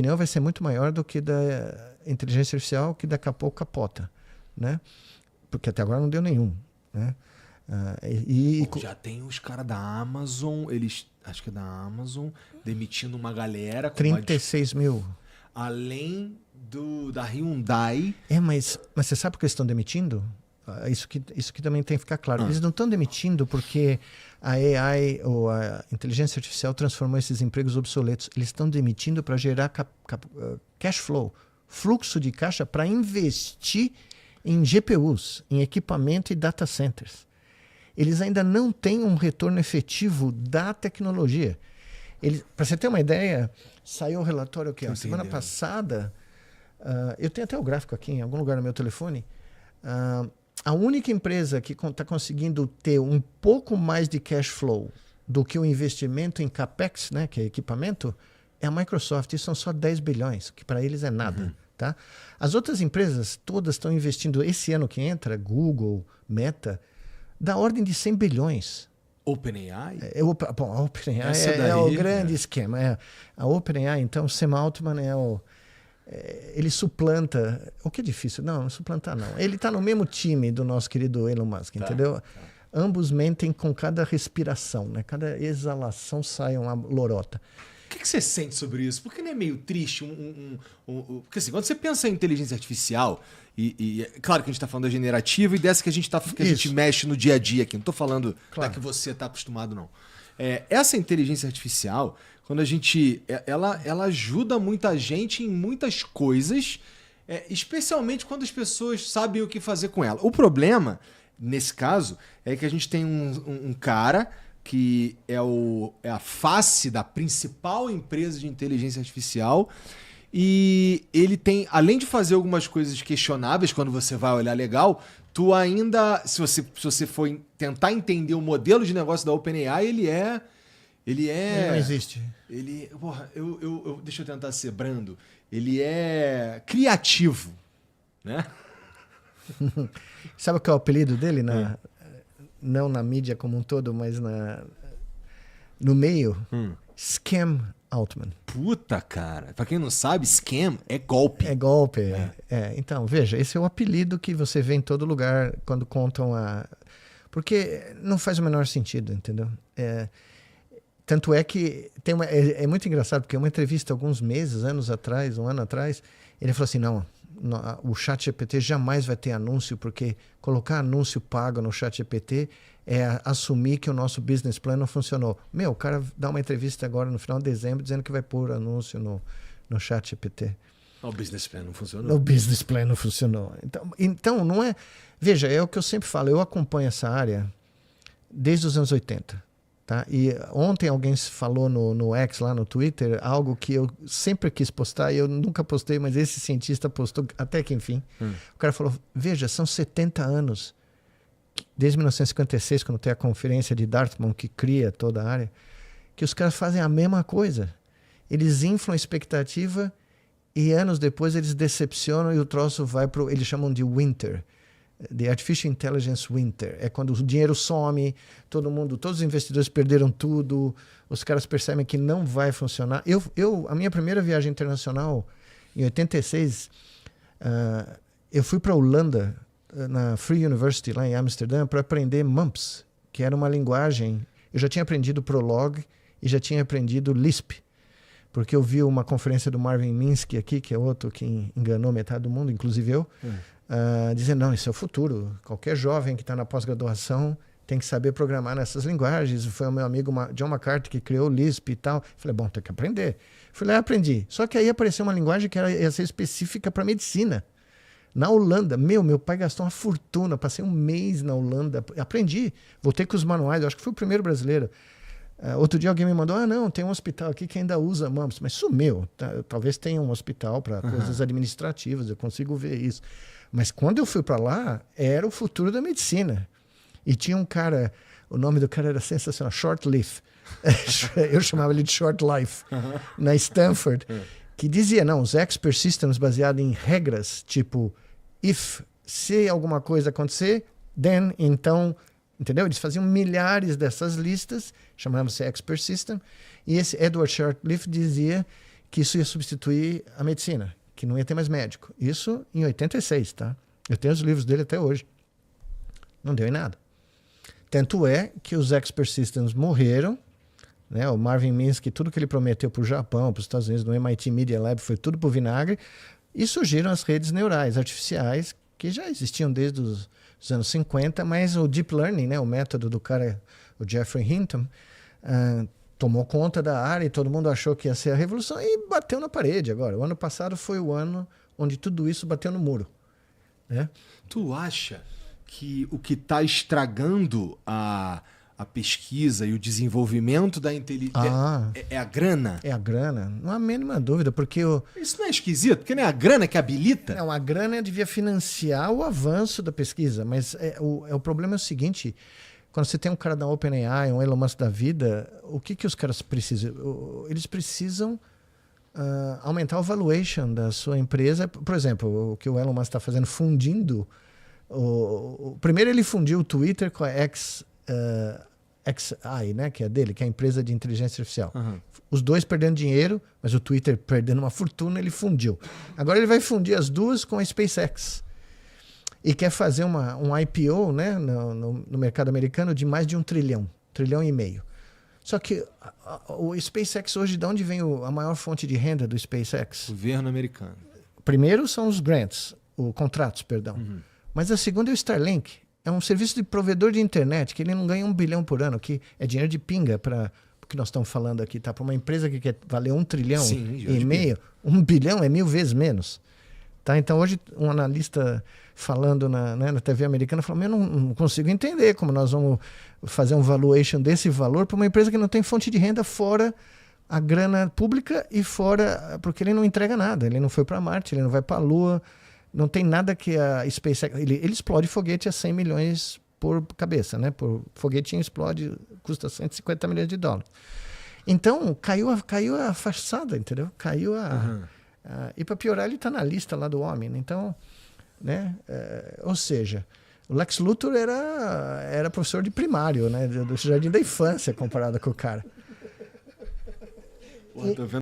opinião vai ser muito maior do que da inteligência artificial, que daqui a pouco capota, né? Porque até agora não deu nenhum, né? Bom, já tem os caras da Amazon, acho que é da Amazon, demitindo uma galera. 36 mil. Além da Hyundai. Mas você sabe por que eles estão demitindo? Isso que também tem que ficar claro. Eles não estão demitindo porque a AI ou a inteligência artificial transformou esses empregos obsoletos. Eles estão demitindo para gerar cash flow, fluxo de caixa para investir em GPUs, em equipamento e data centers. Eles ainda não têm um retorno efetivo da tecnologia. Para você ter uma ideia, saiu um relatório aqui, semana passada, eu tenho até o gráfico aqui em algum lugar no meu telefone, a única empresa que está conseguindo ter um pouco mais de cash flow do que o investimento em CAPEX, né, que é equipamento, é a Microsoft. Isso são só 10 bilhões, que para eles é nada. Tá? As outras empresas todas estão investindo, esse ano que entra, Google, Meta, da ordem de 100 bilhões. OpenAI? Bom, a OpenAI é o grande esquema. A OpenAI, então, Sam Altman ele suplanta... O que é difícil? Não suplantar não. Ele está no mesmo time do nosso querido Elon Musk, entendeu? Ambos mentem com cada respiração, né? Cada exalação sai uma lorota. O que você sente sobre isso? Porque não é meio triste? Porque assim, quando você pensa em inteligência artificial, e claro que a gente está falando da generativa e dessa que a gente mexe no dia a dia aqui. Não estou falando da que você está acostumado, não. Essa inteligência artificial, quando ela ajuda muita gente em muitas coisas, especialmente quando as pessoas sabem o que fazer com ela. O problema, nesse caso, é que a gente tem um cara que é a face da principal empresa de inteligência artificial, e ele tem, além de fazer algumas coisas questionáveis, quando você vai olhar legal, tu ainda, se você for tentar entender o modelo de negócio da OpenAI, ele não existe. Deixa eu tentar ser brando. Ele é criativo, né? Sabe qual é o apelido dele? Não na mídia como um todo, mas no meio. Scam Altman. Puta, cara. Pra quem não sabe, scam é golpe. É golpe. Então, veja, esse é o apelido que você vê em todo lugar quando contam Porque não faz o menor sentido, entendeu? Tanto é que é muito engraçado, porque uma entrevista alguns meses, um ano atrás, ele falou assim, não, o ChatGPT jamais vai ter anúncio, porque colocar anúncio pago no ChatGPT é assumir que o nosso business plan não funcionou. O cara dá uma entrevista agora no final de dezembro dizendo que vai pôr anúncio no ChatGPT. O business plan não funcionou. O business plan não funcionou. Então não é... Veja, é o que eu sempre falo, eu acompanho essa área desde os anos 80. Tá? E ontem alguém falou no X, lá no Twitter, algo que eu sempre quis postar e eu nunca postei, mas esse cientista postou até que enfim. O cara falou, veja, são 70 anos, desde 1956, quando tem a conferência de Dartmouth, que cria toda a área, que os caras fazem a mesma coisa. Eles inflam a expectativa e anos depois eles decepcionam e o troço vai para eles chamam de winter. The Artificial Intelligence Winter. É quando o dinheiro some, todos os investidores perderam tudo, os caras percebem que não vai funcionar. A minha primeira viagem internacional, em 86, eu fui para a Holanda, na Free University, lá em Amsterdã, para aprender MUMPS, que era uma linguagem... Eu já tinha aprendido Prolog e já tinha aprendido Lisp, porque eu vi uma conferência do Marvin Minsky aqui, que é outro que enganou metade do mundo, inclusive eu, dizendo, não, isso é o futuro. Qualquer jovem que está na pós-graduação tem que saber programar nessas linguagens. Foi o meu amigo John McCarthy que criou o Lisp e tal. Falei, bom, tem que aprender. Fui lá e aprendi. Só que aí apareceu uma linguagem que ia ser específica para medicina. Na Holanda, meu pai gastou uma fortuna. Passei um mês na Holanda. Aprendi. Voltei com os manuais. Eu acho que fui o primeiro brasileiro. Outro dia alguém me mandou, não, tem um hospital aqui que ainda usa MUMPS. Mas sumiu. Talvez tenha um hospital para coisas administrativas. Eu consigo ver isso. Mas quando eu fui para lá, era o futuro da medicina. E tinha um cara, o nome do cara era sensacional, Short Life. Eu chamava ele de Short Life, na Stanford, que dizia, não, os expert systems baseados em regras, tipo, se alguma coisa acontecer, then, então, entendeu? Eles faziam milhares dessas listas, chamavam-se expert system, e esse Edward Shortleaf dizia que isso ia substituir a medicina, que não ia ter mais médico. Isso em 86, tá? Eu tenho os livros dele até hoje. Não deu em nada. Tanto é que os Expert Systems morreram, né? O Marvin Minsky, tudo que ele prometeu para o Japão, para os Estados Unidos, no MIT Media Lab, foi tudo pro vinagre. E surgiram as redes neurais artificiais, que já existiam desde os anos 50, mas o Deep Learning, né? O método do cara, o Jeffrey Hinton, tomou conta da área e todo mundo achou que ia ser a revolução e bateu na parede agora. O ano passado foi o ano onde tudo isso bateu no muro. Né? Tu acha que o que está estragando a pesquisa e o desenvolvimento da inteligência é a grana? É a grana, não há a mínima dúvida, porque isso não é esquisito, porque não é a grana que habilita? Não, a grana devia financiar o avanço da pesquisa, mas o problema é o seguinte, quando você tem um cara da OpenAI, um Elon Musk da vida, o que os caras precisam? Eles precisam aumentar o valuation da sua empresa. Por exemplo, o que o Elon Musk está fazendo, fundindo. Primeiro ele fundiu o Twitter com a XAI, né, que é dele, que é a empresa de inteligência artificial. Uhum. Os dois perdendo dinheiro, mas o Twitter perdendo uma fortuna, ele fundiu. Agora ele vai fundir as duas com a SpaceX. E quer fazer um IPO, né, no mercado americano de mais de 1 trilhão, 1,5 trilhão. Só que o SpaceX hoje, de onde vem a maior fonte de renda do SpaceX? Governo americano. Primeiro são os grants, os contratos, perdão. Uhum. Mas a segunda é o Starlink. É um serviço de provedor de internet, que ele não ganha 1 bilhão por ano, que é dinheiro de pinga para o que nós estamos falando aqui. Tá? Para uma empresa que quer valer 1,5 trilhão, 1 bilhão é 1000 vezes menos. Tá? Então hoje um analista falando na TV americana falou, eu não consigo entender como nós vamos fazer um valuation desse valor para uma empresa que não tem fonte de renda fora a grana pública e fora, porque ele não entrega nada, ele não foi para Marte, ele não vai para a Lua, não tem nada que a SpaceX... Ele explode foguete a 100 milhões por cabeça, né? Por foguetinho explode, custa 150 milhões de dólares. Então, caiu a façada, entendeu? Caiu a... E para piorar, ele está na lista lá do homem. Então, né? Ou seja, o Lex Luthor era professor de primário, né? Do jardim da infância comparado com o cara. Pô, tô vendo